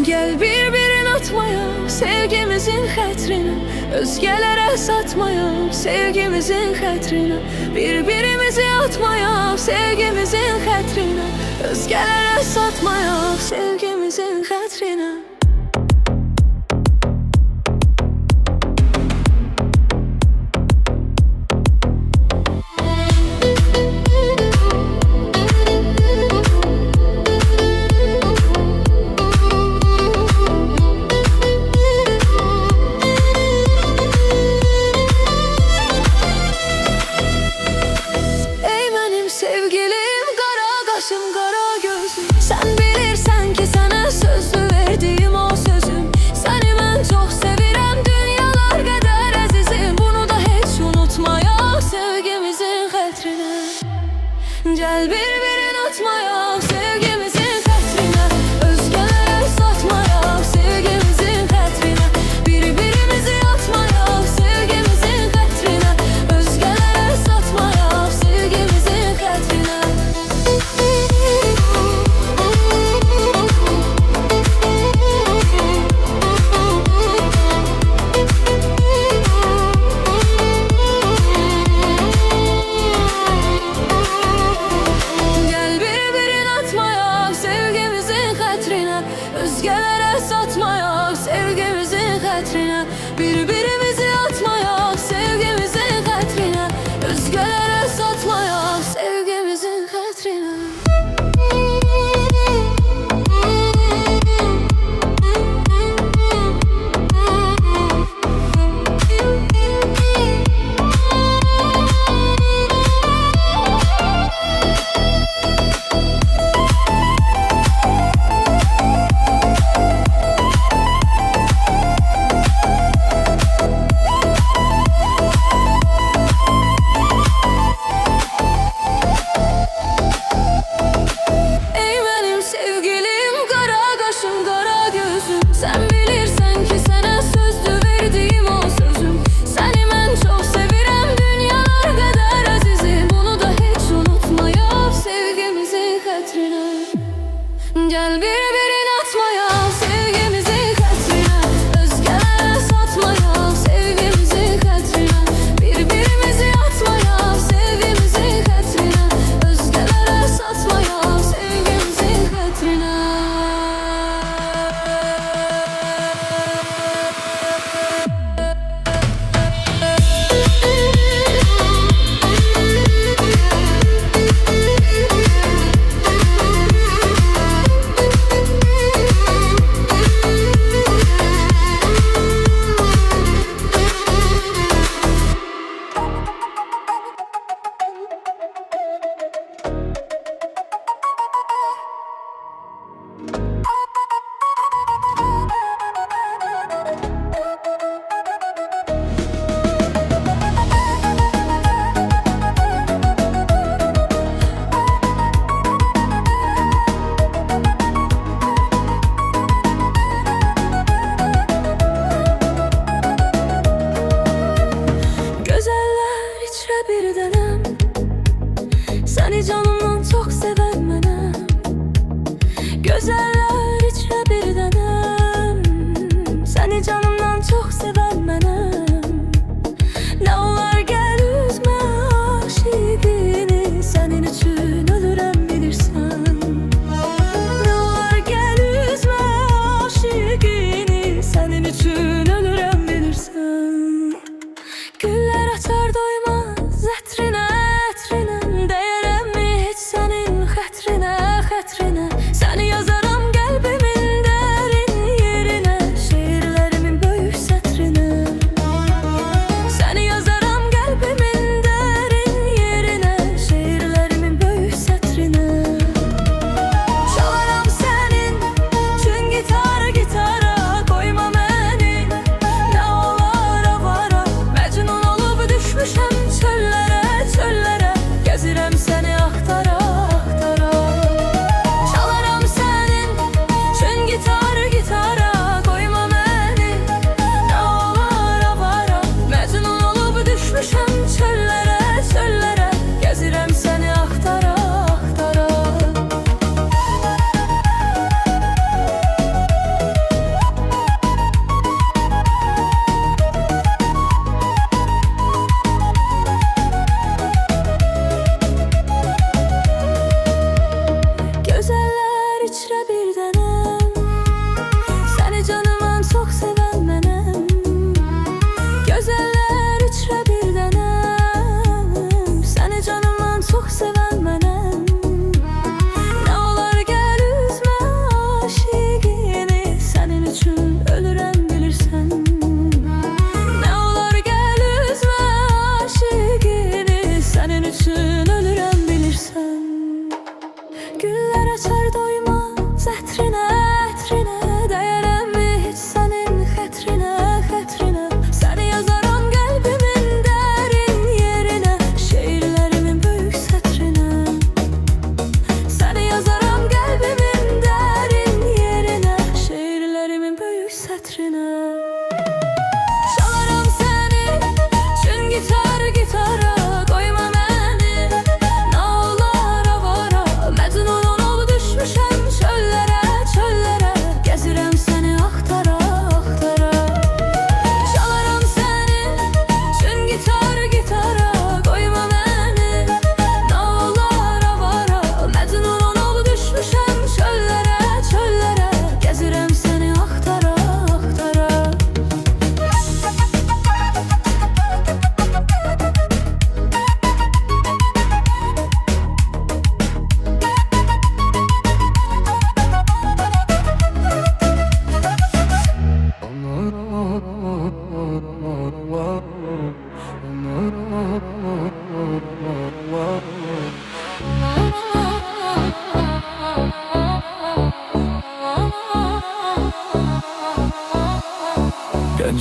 Gel bir-birin atmaya sevgimizin xətrinə, özgələrə satmaya sevgimizin xətrinə, bir-birimizi atmaya sevgimizin xətrinə, özgələrə satmaya sevgimizin xətrinə. Sevgilim, qara qaşım, qara gözüm, sən bilirsən ki, sənə sözlü verdiyim o sözüm. Səni mən çox sevirəm, dünyalar qədər əzizim. Bunu da heç unutmayaq sevgimizin xətrinə. Gəl bir-birin atmayaq sevgimizin xətrinə, özgələrə satmayaq sevgimizin xətrinə, bir-birimizi atmayaq sevgimizin xətrinə, özgələrə satmayaq sevgimizin xətrinə. Özgələrə satmayaq sevgimizin xətrinə, bir-birimizi atmayaq sevgimizin xətrinə, özgələrə satmayaq sevgimizin xətrinə.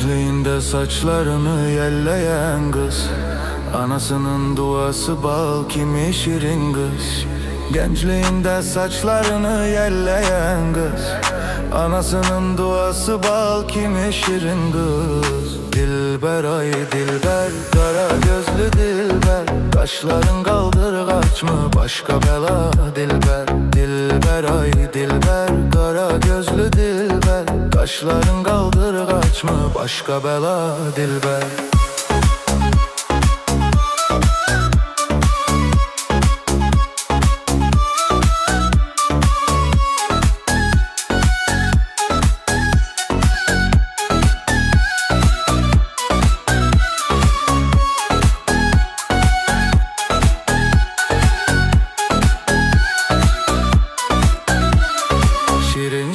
Gençliğinde saçlarını yelleyen kız, anasının duası bal, kimi şirin kız. Gençliğinde saçlarını yelleyen kız, anasının duası bal, kimi şirin kız. Dilber ay dilber, kara gözlü dilber, kaşların kaldırgaç mı başka bela dilber. Dilber ay dilber, kara gözlü dilber, kaşların kaldırgaç mı başka bela dilber.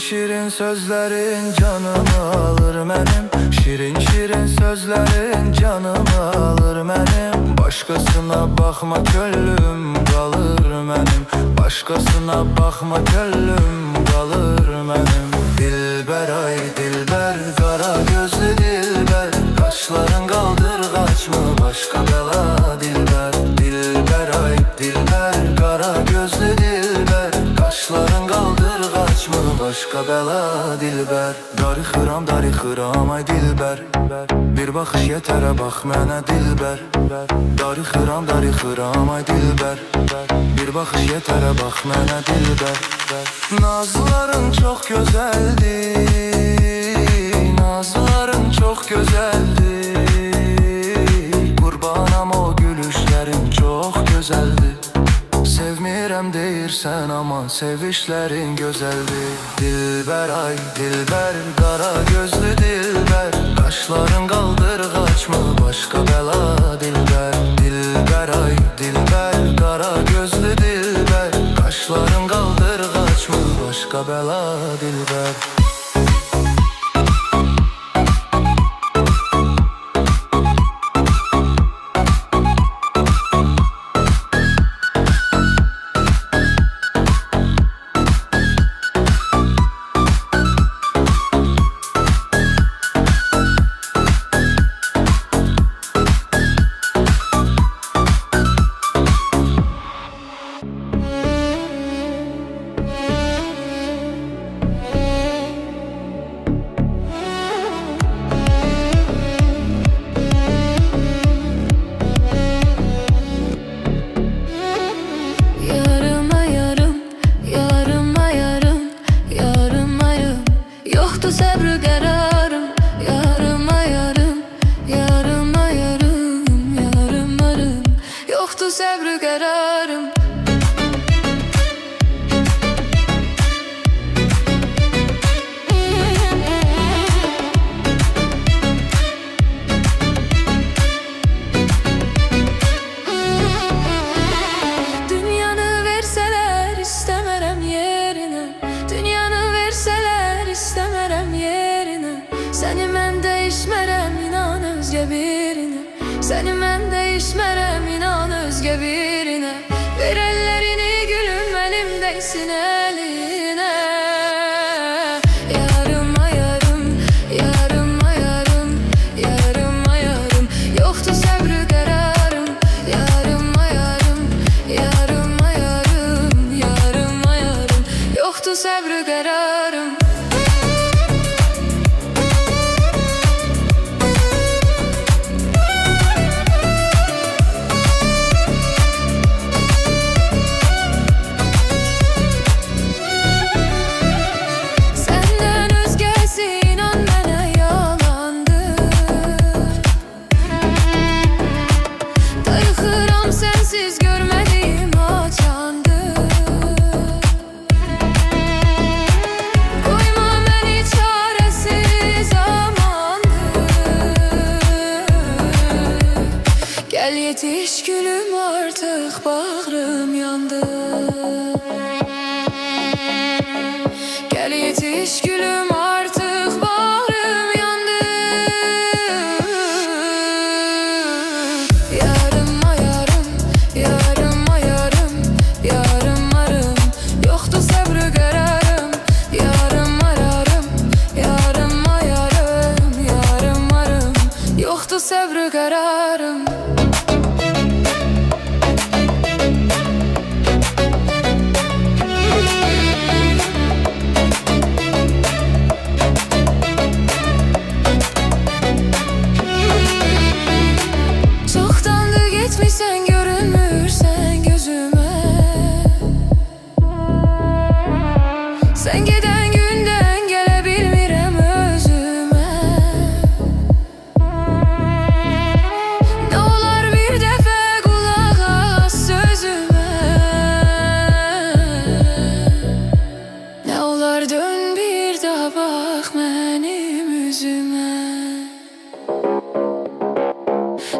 Şirin sözlerin canımı alır benim, şirin şirin sözlerin canımı alır benim. Başkasına bakma könlüm kalır benim, başkasına bakma könlüm kalır benim. Dilber ay dilber, kara gözlü dilber, kaşların kaldırgaç mı başka bela dilber. Dilber ay dilber, kara gözlü dilber, kaşların kaldırgaç mı başka bela dilber. Darıxıram ay dilber, bir baxış yetərə bax mənə dilber. Darıxıram ay dilber, bir baxış yetərə bax mənə dilber. Nazların çok güzeldi, nazların çok güzeldi, qurbanam o gülüşlerin çok güzeldi. Sevmirəm deyirsən ama sevişlerin gözeldi. Dilber ay dilber, kara gözlü dilber, kaşların kaldırgaç mı başka bela dilber. Dilber ay dilber, kara gözlü dilber, kaşların kaldırgaç mı başka bela dilber. Yoxdur səbr qərarım, yarıma yarım, yarıma yarım, yarıma yarım. Yoxdur səbr qərarım. Dünyanı versələr istəmərəm yerinə, dünyanı versələr istəmərəm yerinə. Səni mən dəyişmərəm, inan özgə birinə, səni mən dəyişmərəm, inan özgə birinə. Ver əllərini gülüm, əlim dəysin əlinə. Yarıma yarım, yarıma yarım, yarıma yarım. Yoxdur səbr qərarım, yarıma yarım, yarıma yarım, yarıma yarım. Yoxdur səbr qərarım. Yoktu sabrı kararım. Çoktandır gitmişsen, görünmürsen gözüme. Sen giden günden gelebilmirəm özüme. Ne olar bir dəfə qulaq as sözüme. Ne olar dön bir daha bax mənim üzüme.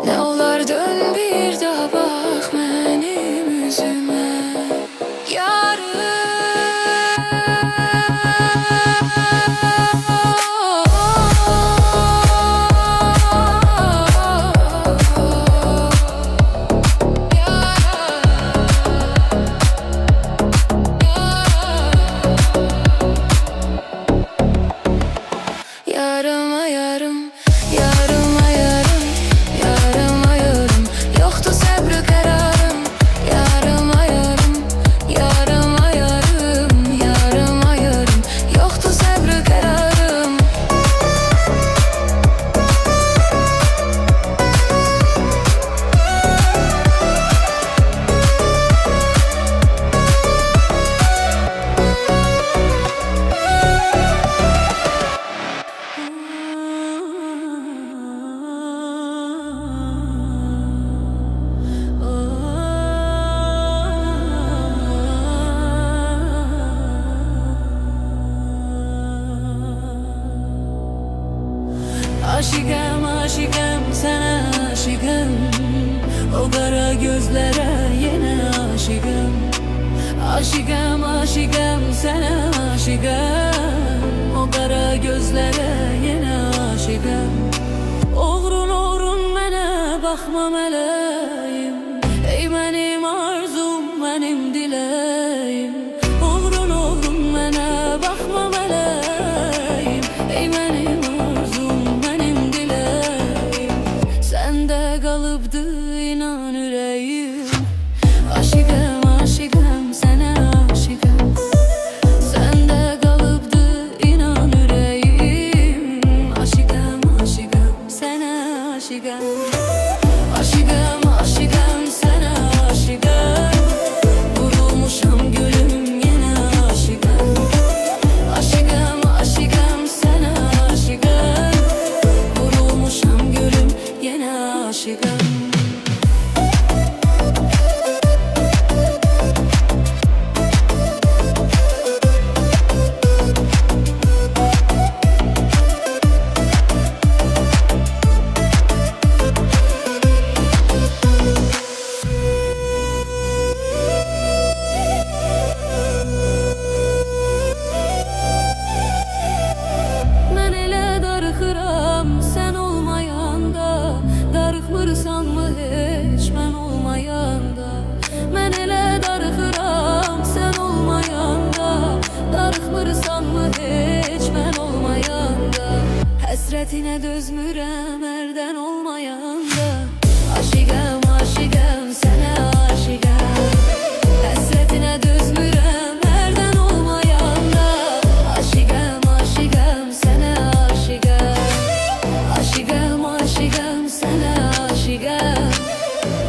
Ne olar dön bir daha bax mənim üzüme. Yarım ayarım, yarım ayarım, yarım ayarım. Yoktu sabrı kararım. Yarım ayarım, yarım ayarım, yarım ayarım. Yoktu sabrı kararım. Aşıkım, aşıkım, sana aşıkım. O kara gözlere yine aşıkım. Aşıkım, aşıkım, sana aşıkım. O kara gözlere yine aşıkım. Oğrun, oğrun mənə baxma mələyim. Ey mənim arzum, mənim diləyim. Oğrun, oğrun mənə baxma mələyim. Ey mənim arzum, mənim diləyim. Səndə qalıbdı inan ürəyim. Aşıqım, aşıqım, sənə aşıqım. Səndə qalıbdı inan ürəyim. Aşıqım, aşıqım, sənə aşıqım. Aşıqım, aşıqım, sənə aşıqım. Vurulmuşam gülüm, yenə aşıqım. Aşıqım, aşıqım, sənə aşıqım. Vurulmuşam gülüm, yenə aşıqım. Mən elə darıxıram sən olmayanda. Darıxmırsanmı heç mən olmayanda. Mən elə darıxıram sən olmayanda. Darıxmırsanmı heç mən olmayanda. Həsrətinə dözmürəm ərdən olmayanda. Aşıqım, aşıqım, sənə aşıqım. Həsrətinə dözmürəm ərdən olmayanda. Aşıqım, aşıqım, sənə aşıqım. Aşıqım, aşıqım, sənə aşıqım.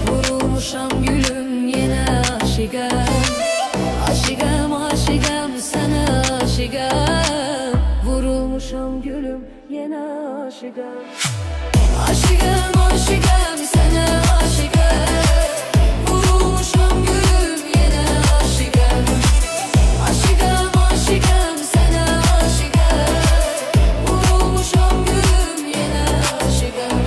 Vurulmuşam gülüm, yenə aşıqım. Aşıqım, aşıqım, sənə aşıqım. Vurulmuşam gülüm, yenə aşıqım. Aşıqım, aşıqım, sənə aşıqım. Vurulmuşam gülüm, yenə aşıqım. Aşıqım, aşıqım, sənə aşıqım. Vurulmuşam gülüm, yenə aşıqım.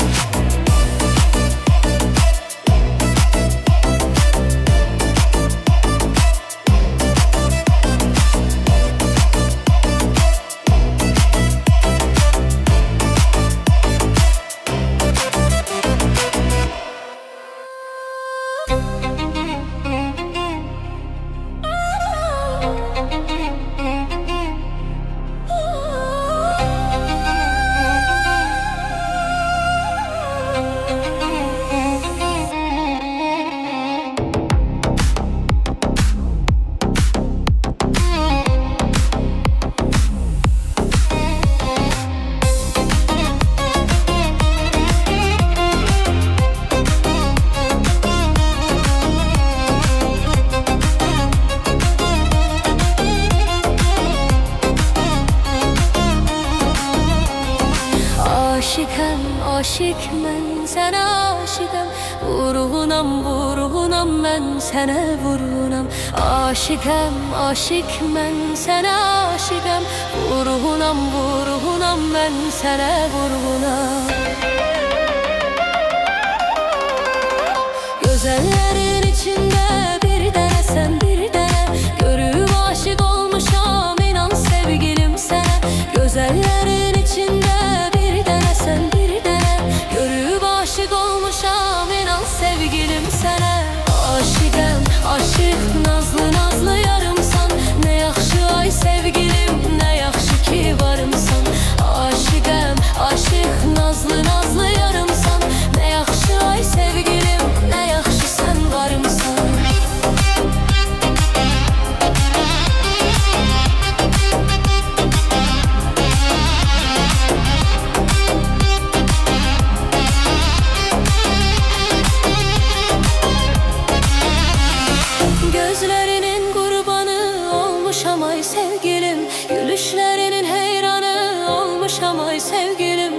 Aşıkəm, aşık mən sənə aşıkəm. Vurğunam, vurğunam mən sənə vurğunam. Aşıkəm, aşık mən sənə aşıkəm. Vurğunam, vurğunam mən sənə vurğunam. Gözəllərin içində bir dənə sən, bir dənə. Görüb aşık olmuşam, inan sevgilim sənə. Gözəllərin içində bir dənə sən, bir dənə. Görüb aşık olmuşam, inan sevgilim sənə. Aşıkəm, aşık, nazlı nazlı yarımsan. Ne yaxşı ay sevgilim, ne yaxşı ki varımsan. Aşıkəm, aşık, nazlı nazlı yarımsan. Ne yaxşı ay sevgilim, ne yaxşı sen varımsan. Gözlerinin kurbanı olmuşam ay sevgilim. Gülüşlerinin heyranı olmuşam ay sevgilim.